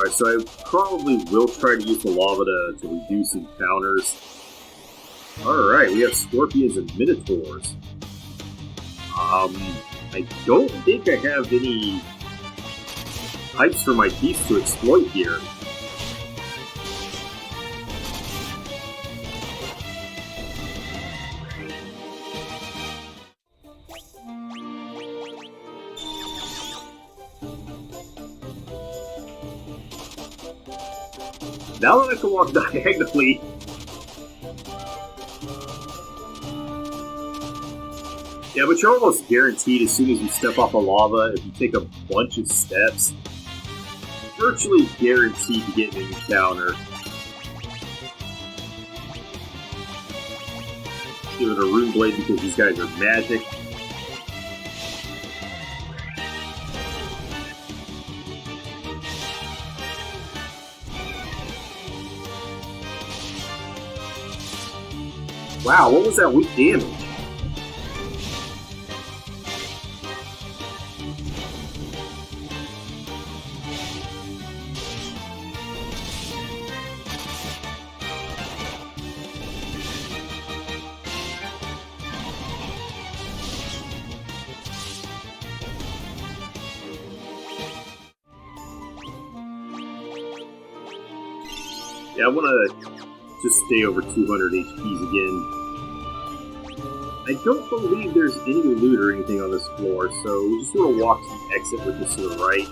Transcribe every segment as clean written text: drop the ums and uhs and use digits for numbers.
Alright, so I probably will try to use the lava to reduce encounters. Alright, we have scorpions and minotaurs. I don't think I have any types for my beast to exploit here. Now that I can walk diagonally... Yeah, but you're almost guaranteed as soon as you step off of lava, if you take a bunch of steps, virtually guaranteed to get an encounter. Give it a rune blade because these guys are magic. Wow, what was that weak damage? Yeah, I want to just stay over 200 HPs again. I don't believe there's any loot or anything on this floor, so we just sort of walk to the exit, which is to the right.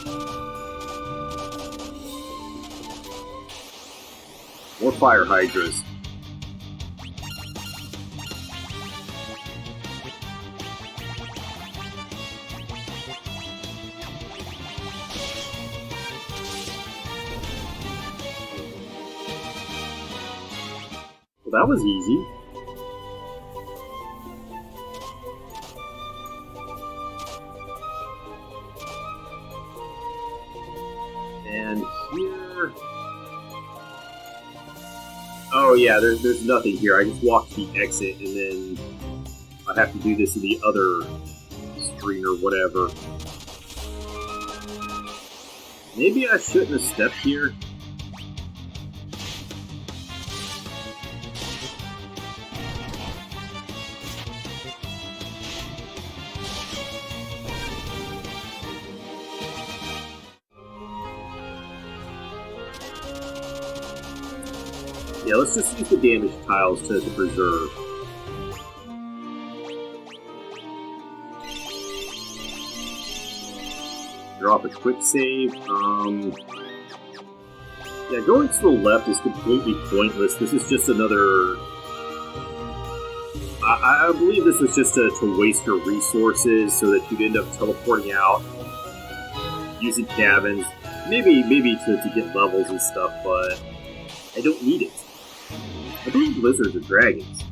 More fire hydras. Well, that was easy. And here... Oh yeah, there's nothing here. I just walked the exit, and then I have to do this in the other screen or whatever. Maybe I shouldn't have stepped here. Yeah, let's just use the damage tiles to preserve. Drop a quick save. Yeah, going to the left is completely pointless. This is just another... I believe this is just to waste your resources so that you'd end up teleporting out, using cabins, maybe to get levels and stuff, but I don't need it. I believe lizards are dragons.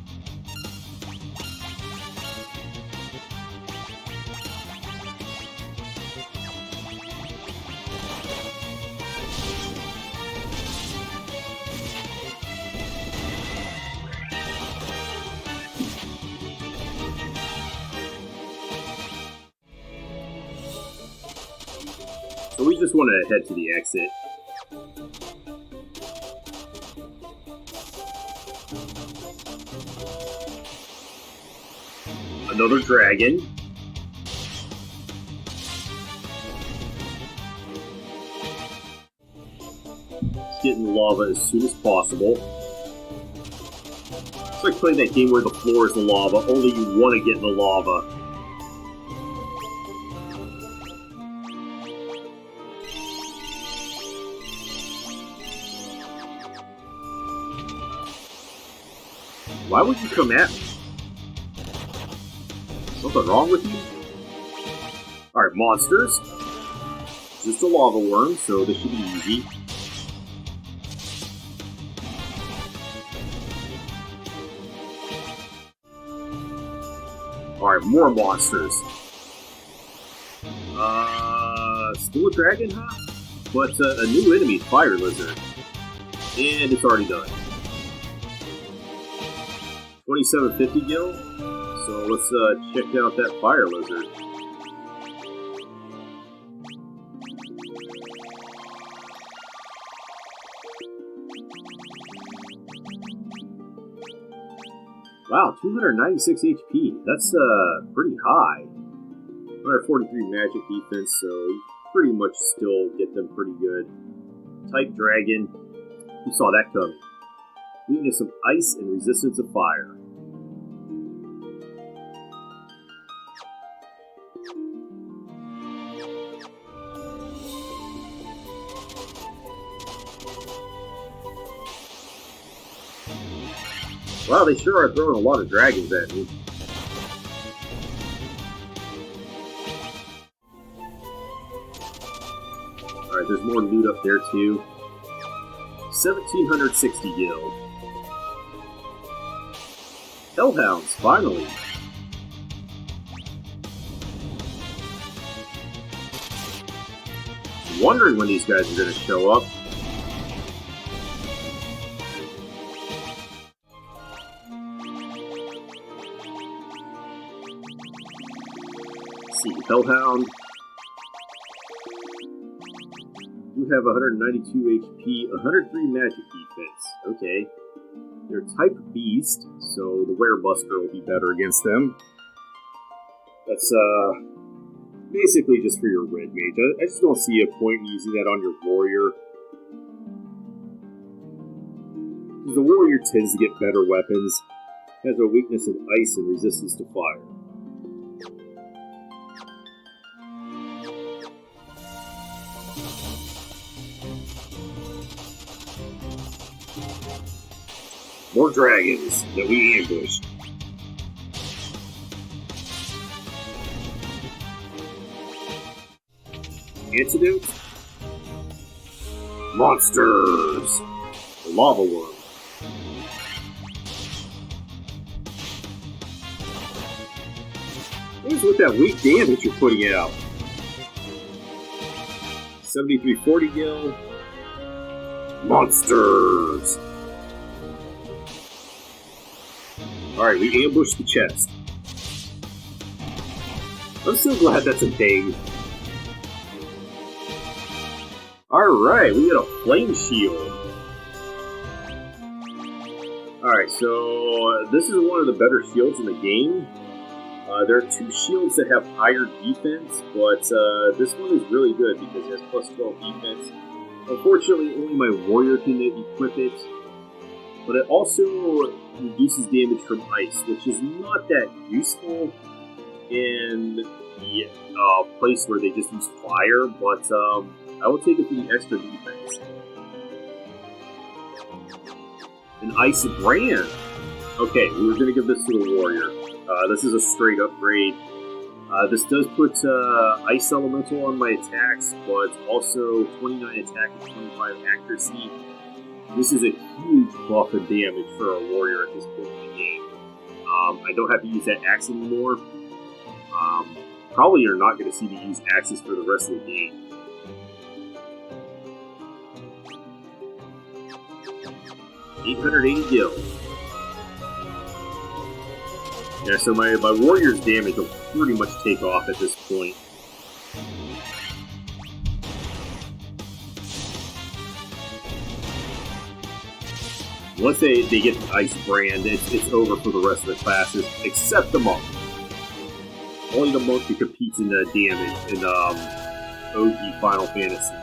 So we just want to head to the exit. Another dragon. Get in the lava as soon as possible. It's like playing that game where the floor is the lava, only you want to get in the lava. Why would you come at me? Something wrong with you? Alright, monsters. Just a lava worm, so this should be easy. Alright, more monsters. Still a dragon, huh? But a new enemy, fire lizard. And it's already done. 2750 gil. So let's check out that fire lizard. Wow, 296 HP. That's pretty high. 143 magic defense, so you pretty much still get them pretty good. Type Dragon. Who saw that coming? Weakness of ice and resistance of fire. Wow, they sure are throwing a lot of dragons at me. Alright, there's more loot up there too. 1,760 gil. Hellhounds, finally! I'm wondering when these guys are going to show up. See, Hellhound. You have 192 HP, 103 magic defense. Okay. They're type Beast, so the Werebuster will be better against them. That's, basically just for your Red Mage. I just don't see a point in using that on your Warrior. Because the Warrior tends to get better weapons. Has a weakness of ice and resistance to fire. More dragons that we ambushed. Antidote? Monsters! The Lava Worm. What is with that weak damage you're putting out? 7340 gil. Monsters! Alright, we ambushed the chest. I'm so glad that's a thing. Alright, we got a flame shield. Alright, so this is one of the better shields in the game. There are two shields that have higher defense, but this one is really good because it has plus 12 defense. Unfortunately, only my warrior can equip it. But it also reduces damage from ice, which is not that useful in the place where they just use fire, but I will take it for the extra defense. An ice brand! Okay, we were going to give this to the warrior. This is a straight upgrade. This does put ice elemental on my attacks, but also 29 attack and 25 accuracy. This is a huge buff of damage for a warrior at this point in the game. I don't have to use that axe anymore. Probably you're not going to see me use axes for the rest of the game. $880 gil. Yeah, so my warrior's damage will pretty much take off at this point. Once they get the ice brand, it's over for the rest of the classes, except the monk. Only the monk who competes in the damage in OG Final Fantasy.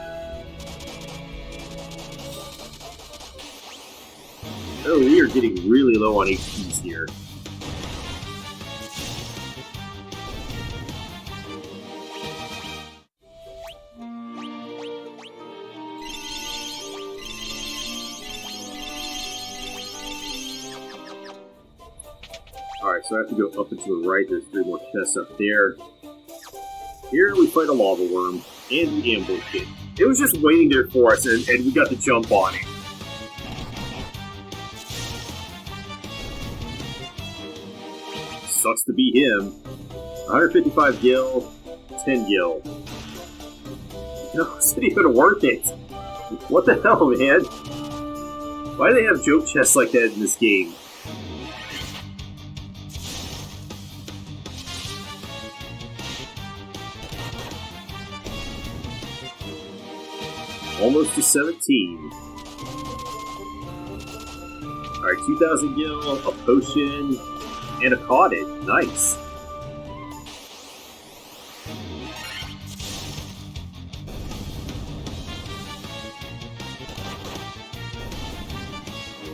Oh, we are getting really low on HPs here. Alright, so I have to go up and to the right. There's 3 more chests up there. Here we fight a lava worm, and we ambushed it. It was just waiting there for us, and we got the jump on it. Sucks to be him. 155 gil, 10 gil. No, it's not even worth it. What the hell, man? Why do they have joke chests like that in this game? Almost to 17. Alright, 2,000 gil, a potion. And I caught it. Nice.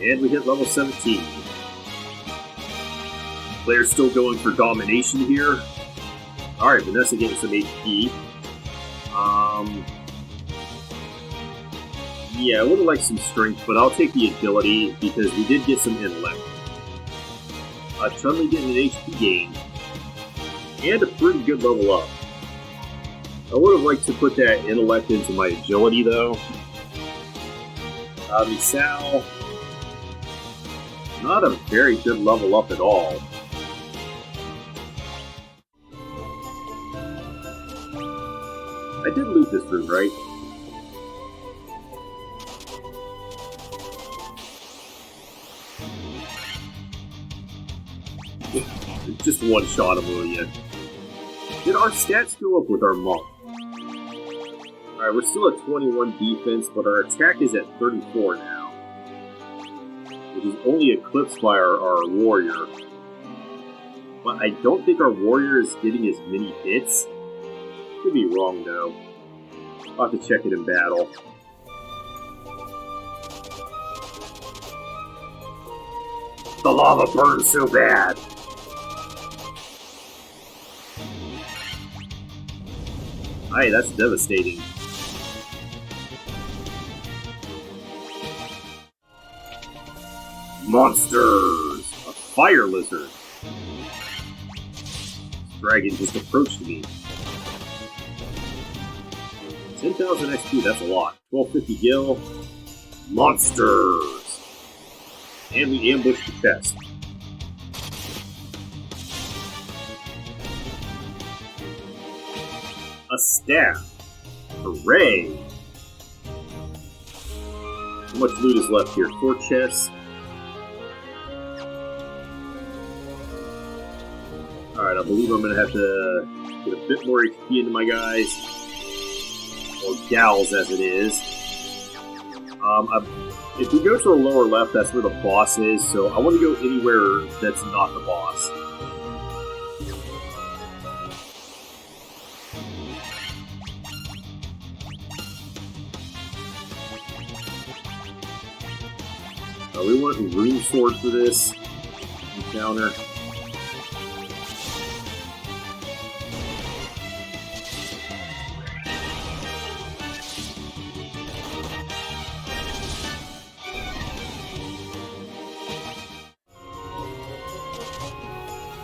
And we hit level 17. Player's still going for domination here. Alright, Vanessa getting some HP. Yeah, I would have liked some strength, but I'll take the agility because we did get some intellect. Chun-Li getting an HP gain. And a pretty good level up. I would have liked to put that intellect into my agility though. Misao, not a very good level up at all. I did loot this room, right? Just one shot him, will ya? Did our stats go up with our monk? Alright, we're still at 21 defense, but our attack is at 34 now. Which is only eclipsed by our warrior. But I don't think our warrior is getting as many hits. Could be wrong though. I'll have to check it in battle. The lava burns so bad! Aye, that's devastating. Monsters! A fire lizard! This dragon just approached me. 10,000 XP, that's a lot. 1250 gil. Monsters! And we ambushed the chest. A staff. Hooray! How much loot is left here? 4 chests. Alright, I believe I'm going to have to get a bit more HP into my guys. Or gals, as it is. If we go to the lower left, that's where the boss is, so I want to go anywhere that's not the boss. We want a rune sword for this encounter.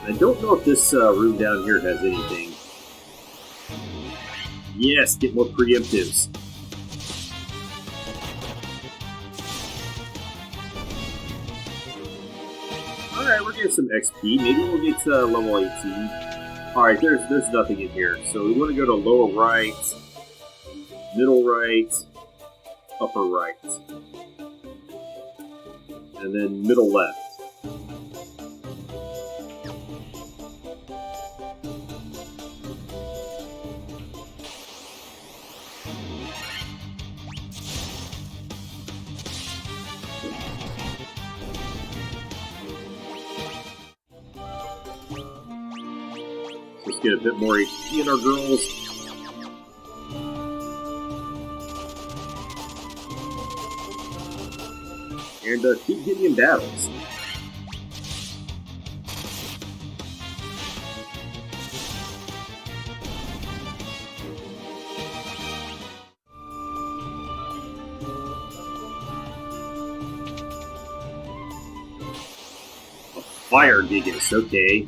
I don't know if this room down here has anything. Yes, get more preemptives. Alright, we're getting some XP. Maybe we'll get to level 18. Alright, there's nothing in here. So we want to go to lower right, middle right, upper right. And then middle left. Let's get a bit more HP in our girls. And keep getting in battles. A fire gigas, okay.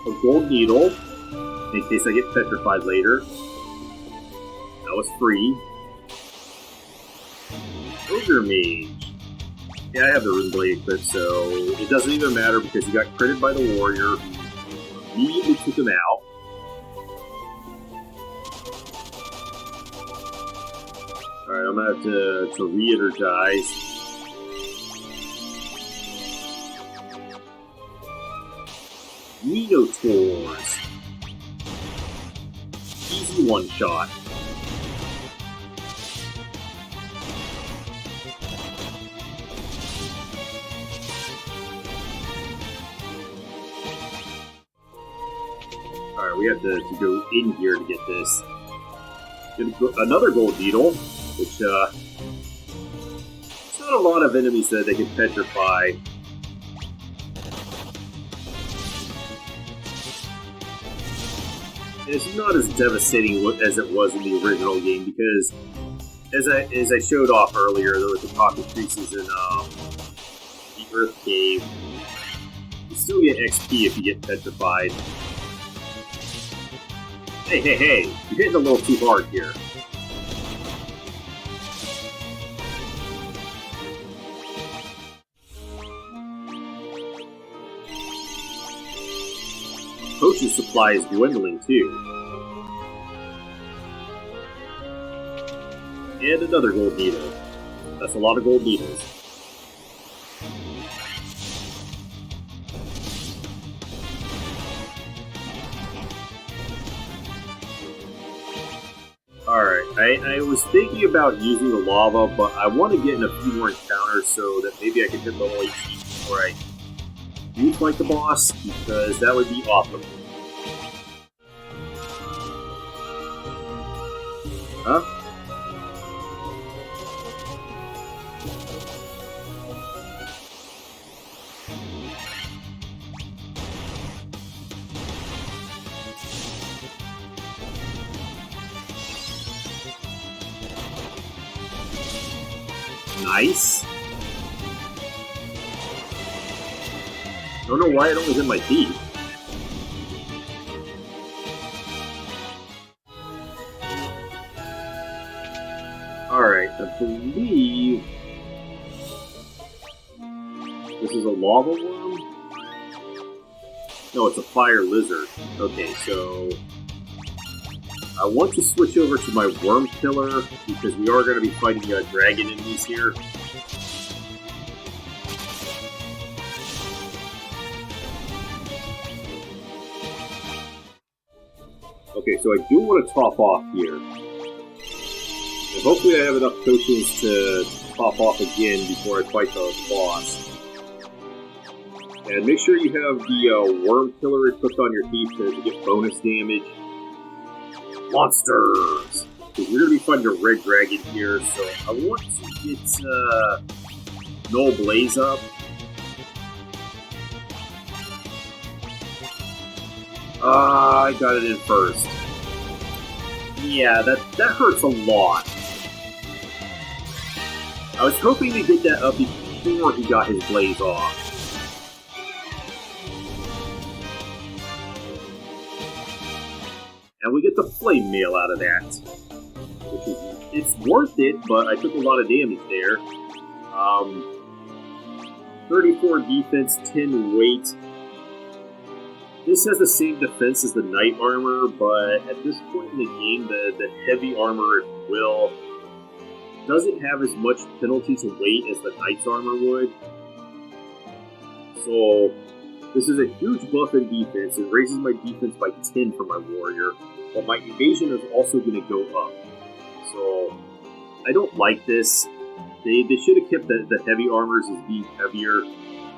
A gold needle, in case I get petrified later. That was free. Ogre Mage. Yeah, I have the Rune Blade equipped, so it doesn't even matter because he got critted by the warrior who immediately took him out. Alright, I'm gonna have to re-energize. Minotaurs. Easy one shot. Alright, we have to go in here to get this. Get another gold needle, which, it's not a lot of enemies that they can petrify. It's not as devastating as it was in the original game, because as I showed off earlier, there was the pocket creases in the Earth Cave. You still get XP if you get petrified. Hey, hey, hey! You're hitting a little too hard here. Potion supply is dwindling too. And another gold needle. That's a lot of gold needles. Alright, I was thinking about using the lava, but I want to get in a few more encounters so that maybe I can hit level 18 before I do fight the boss, because that would be awesome. Huh? Nice. Don't know why it only hit my teeth. Alright, I believe this is a lava worm? No, it's a fire lizard. Okay, so I want to switch over to my worm killer because we are going to be fighting dragon enemies here. Okay, so I do want to top off here. And hopefully I have enough potions to top off again before I fight the boss. And make sure you have the worm killer equipped on your teeth to get bonus damage. Monsters! Because we're going to be fighting a red dragon here, so I want to get Null Blaze up. I got it in first. Yeah, that hurts a lot. I was hoping to get that up before he got his blaze off. And we get the flame mail out of that. Which is, it's worth it, but I took a lot of damage there. 34 defense, 10 weight. This has the same defense as the knight armor, but at this point in the game, the heavy armor, if you will, doesn't have as much penalty to weight as the knight's armor would. So, this is a huge buff in defense. It raises my defense by 10 for my warrior, but my evasion is also going to go up. So, I don't like this. They should have kept the heavy armors as being heavier,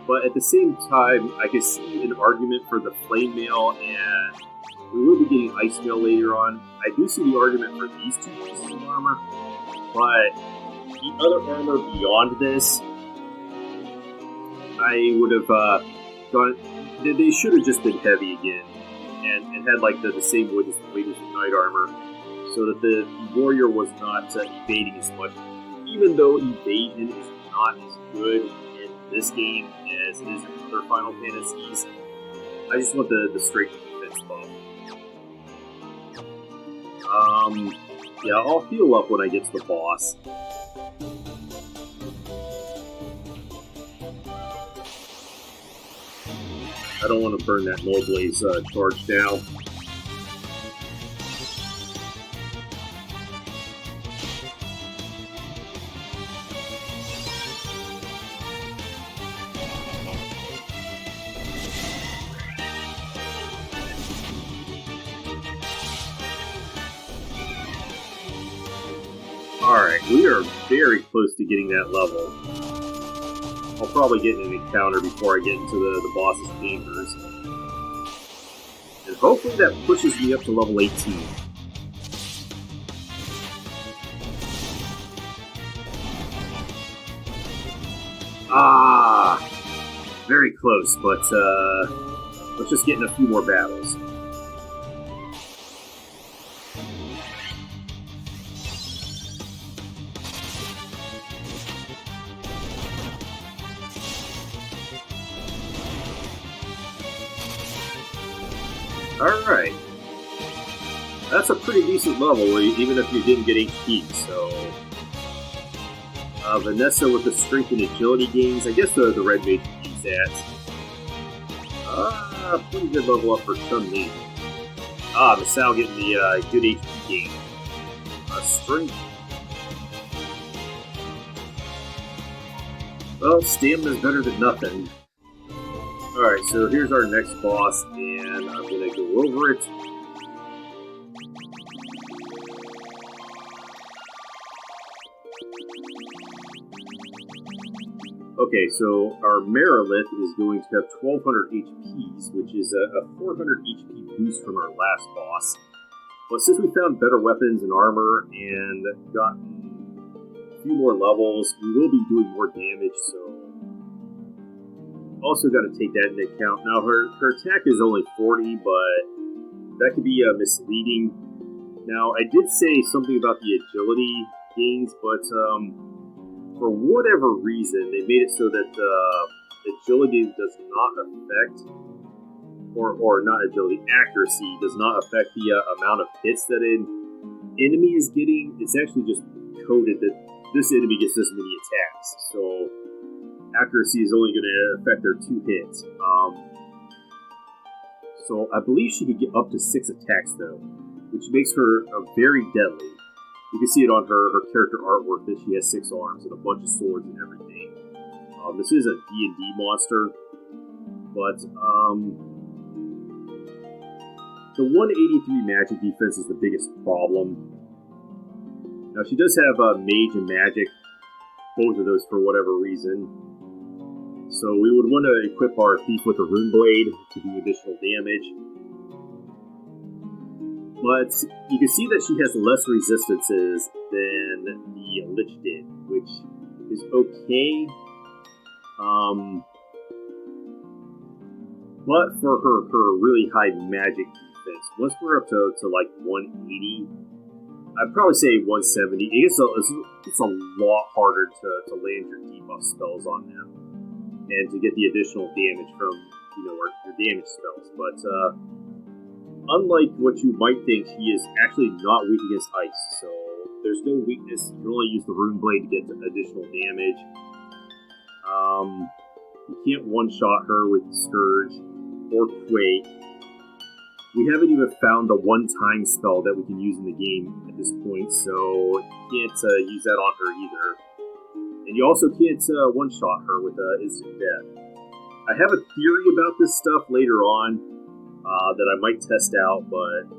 but at the same time, I can see an argument for the flame mail, and we will be getting ice mail later on. I do see the argument for these two pieces of armor, but the other armor beyond this, I would have gone. They should have just been heavy again, and had like the same weight as the knight armor, so that the warrior was not evading as much. Even though evasion is not as good in this game as it is in other Final Fantasies, I just want the straight defense buff. Yeah, I'll heal up when I get to the boss. I don't want to burn that Null Blaze charge down. Alright, we are very close to getting that level. I'll probably get an encounter before I get into the boss's chambers. And hopefully that pushes me up to level 18. Ah! Very close, but let's just get in a few more battles. Alright. That's a pretty decent level, even if you didn't get HP, so... Vanessa with the strength and agility gains. I guess the red mage can use that. Pretty good level up for Chun-Li. Misao getting the good HP gain. Strength. Well, stamina's better than nothing. Alright, so here's our next boss, and I'm gonna go over it. Okay, so our Marilith is going to have 1200 HPs, which is a 400 HP boost from our last boss. But since we found better weapons and armor and gotten a few more levels, we will be doing more damage, so... Also got to take that into account. Now, her attack is only 40, but that could be misleading. Now, I did say something about the agility gains, but for whatever reason, they made it so that agility does not affect, or not agility, accuracy does not affect the amount of hits that an enemy is getting. It's actually just coded that this enemy gets this many attacks. So accuracy is only going to affect their 2 hits. So I believe she could get up to 6 attacks though, which makes her very deadly. You can see it on her character artwork that she has 6 arms and a bunch of swords and everything. This is a D&D monster, but the 183 magic defense is the biggest problem. Now she does have mage and magic, both of those for whatever reason. So we would want to equip our thief with a rune blade to do additional damage. But you can see that she has less resistances than the Lich did, which is okay. But for her really high magic defense, once we're up to like 180, I'd probably say 170. It's a lot harder to land your debuff spells on them and to get the additional damage from your damage spells. But unlike what you might think, she is actually not weak against ice. So there's no weakness. You can only use the rune blade to get additional damage. You can't one-shot her with Scourge or Quake. We haven't even found the one-time spell that we can use in the game at this point, so you can't use that on her either. And you also can't one-shot her with instant death. I have a theory about this stuff later on that I might test out, but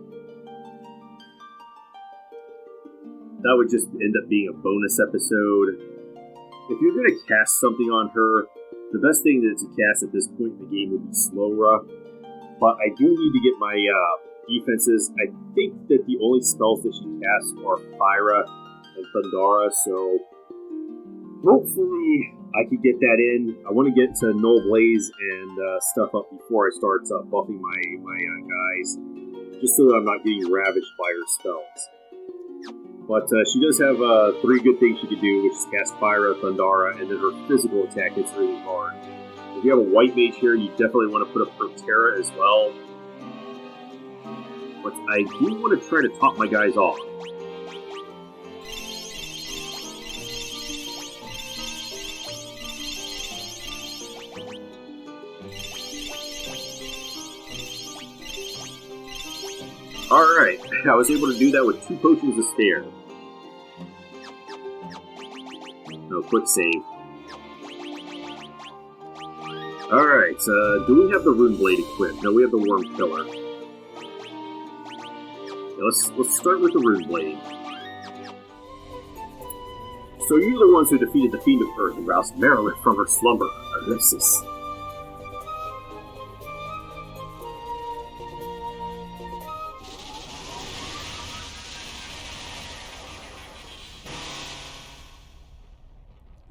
that would just end up being a bonus episode. If you're going to cast something on her, the best thing to cast at this point in the game would be Slow Rough. But I do need to get my defenses. I think that the only spells that she casts are Fyra and Thundara, so hopefully I can get that in. I want to get to Null Blaze and stuff up before I start buffing my guys, just so that I'm not getting ravaged by her spells. But she does have 3 good things she can do, which is cast Fyra, Thundara, and then her physical attack hits really hard. If you have a white mage here, you definitely want to put up Protera as well. But I do want to try to top my guys off. Alright, I was able to do that with 2 potions to spare. No, quick save. Alright, do we have the Rune Blade equipped? No, we have the Worm Killer. Yeah, let's start with the Rune Blade. So you're the ones who defeated the Fiend of Earth and roused Marilith from her slumber, Ellipsis.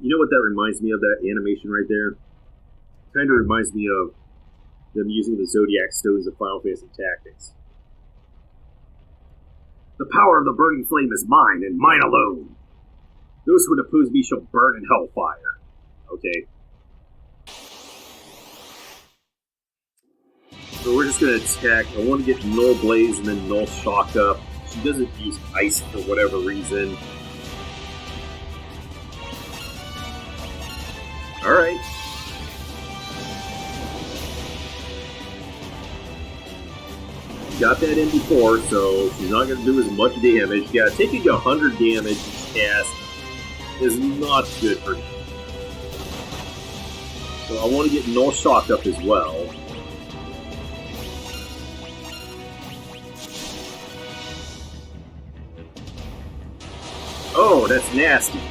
You know what that reminds me of, that animation right there? Kind of reminds me of them using the Zodiac Stones of Final Fantasy Tactics. The power of the burning flame is mine, and mine alone. Those who would oppose me shall burn in hellfire. Okay. So we're just going to attack. I want to get Null Blaze and then Null Shock up. She doesn't use Ice for whatever reason. Alright. Got that in before, so she's not going to do as much damage. Yeah, taking 100 damage each cast is not good for me. So I want to get Null Shock up as well. Oh, that's nasty.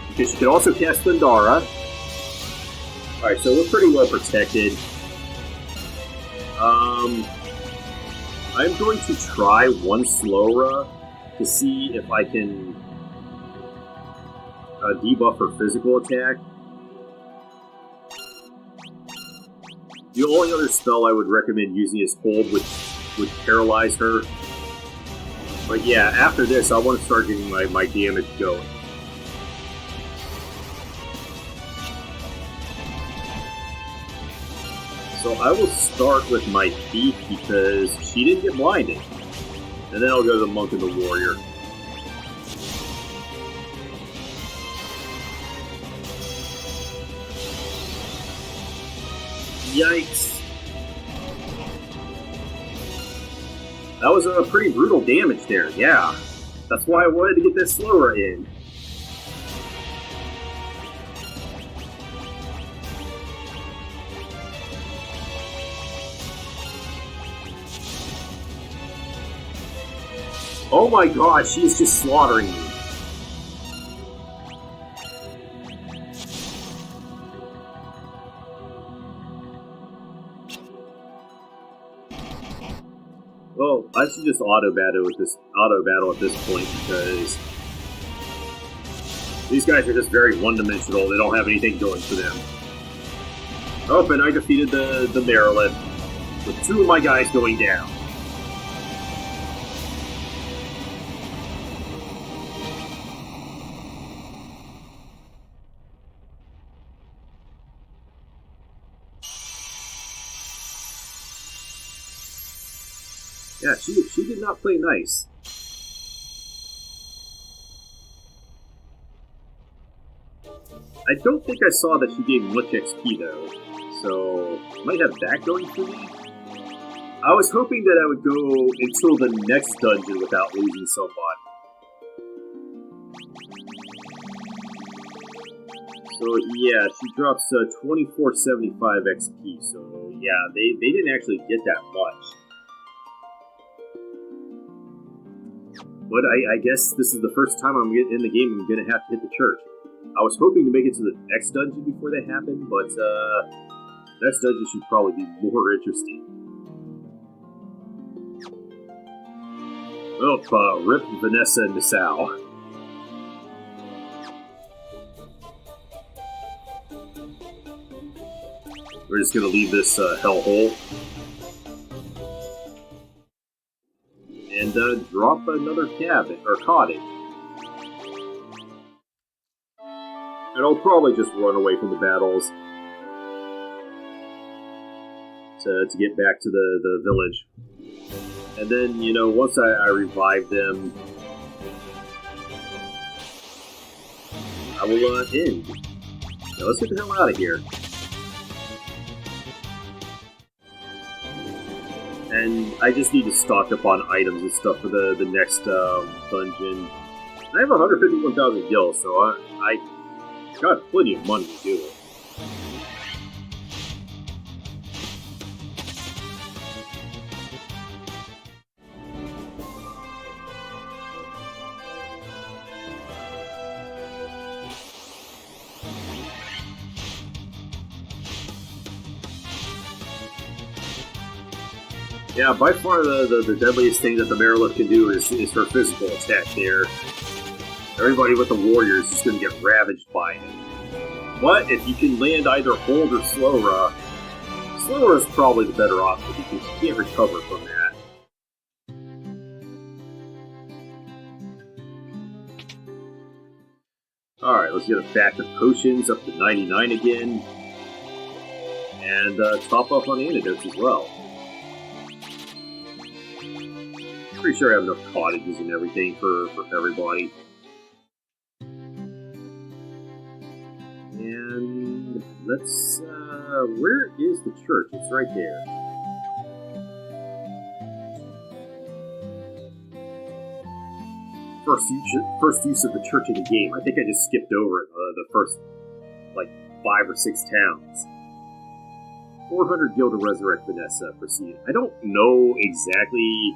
Because she can also cast Thundara. Alright, so we're pretty well protected. I'm going to try one Slowra to see if I can debuff her physical attack. The only other spell I would recommend using is Hold, which would paralyze her. But yeah, after this, I want to start getting my damage going. So I will start with my Thief because she didn't get blinded. And then I'll go to the Monk and the Warrior. Yikes. That was a pretty brutal damage there, yeah. That's why I wanted to get this Slowra in. Oh my god, she is just slaughtering me. Well, I should just auto battle at this point because these guys are just very one-dimensional. They don't have anything going for them. Oh, and I defeated the Marilith with 2 of my guys going down. Yeah, she did not play nice. I don't think I saw that she gave much XP though, so might have that going for me. I was hoping that I would go until the next dungeon without losing somebody. So yeah, she drops 2475 XP, so yeah, they didn't actually get that much. But I guess this is the first time I'm in the game I'm going to have to hit the church. I was hoping to make it to the next dungeon before that happened, but next dungeon should probably be more interesting. Oh, rip Vanessa and Nassau. We're just going to leave this hellhole. And drop another cabin, or cottage. And I'll probably just run away from the battles to get back to the village. And then, you know, once I revive them, I will end. Now let's get the hell out of here. And I just need to stock up on items and stuff for the next dungeon. I have 151,000 gil, so I got plenty of money to do it. Yeah, by far the deadliest thing that the Marilith can do is her physical attack there. Everybody with the warrior is just going to get ravaged by it. But if you can land either hold or Slowra, Slowra is probably the better option because you can't recover from that. Alright, let's get a stack of potions up to 99 again. And top up on antidotes as well. Pretty sure I have enough cottages and everything for everybody. And let's, where is the church? It's right there. First use of the church in the game. I think I just skipped over it, the first, like, 5 or 6 towns. 400 gil to resurrect Vanessa. Proceed. I don't know exactly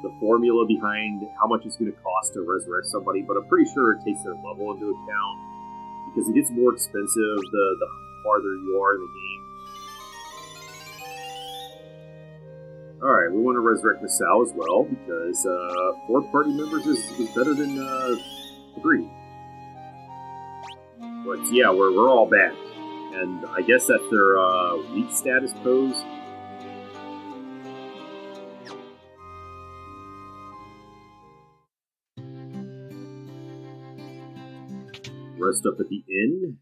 the formula behind how much it's going to cost to resurrect somebody, but I'm pretty sure it takes their level into account. Because it gets more expensive the farther you are in the game. Alright, we want to resurrect Masao as well, because 4 party members is better than 3. But yeah, we're all back. And I guess that's their weak status pose. Rest up at the inn,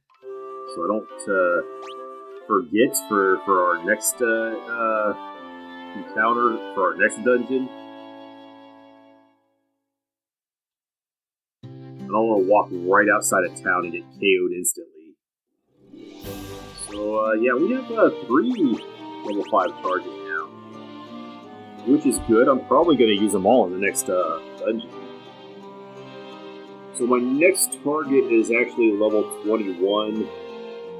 so I don't forget for our next encounter, for our next dungeon. I don't want to walk right outside of town and get KO'd instantly. So yeah, we have 3 level 5 charges now, which is good. I'm probably going to use them all in the next dungeon. So my next target is actually level 21,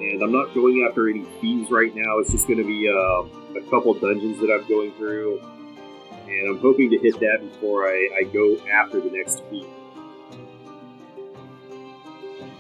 and I'm not going after any thieves right now. It's just going to be a couple dungeons that I'm going through, and I'm hoping to hit that before I go after the next thief.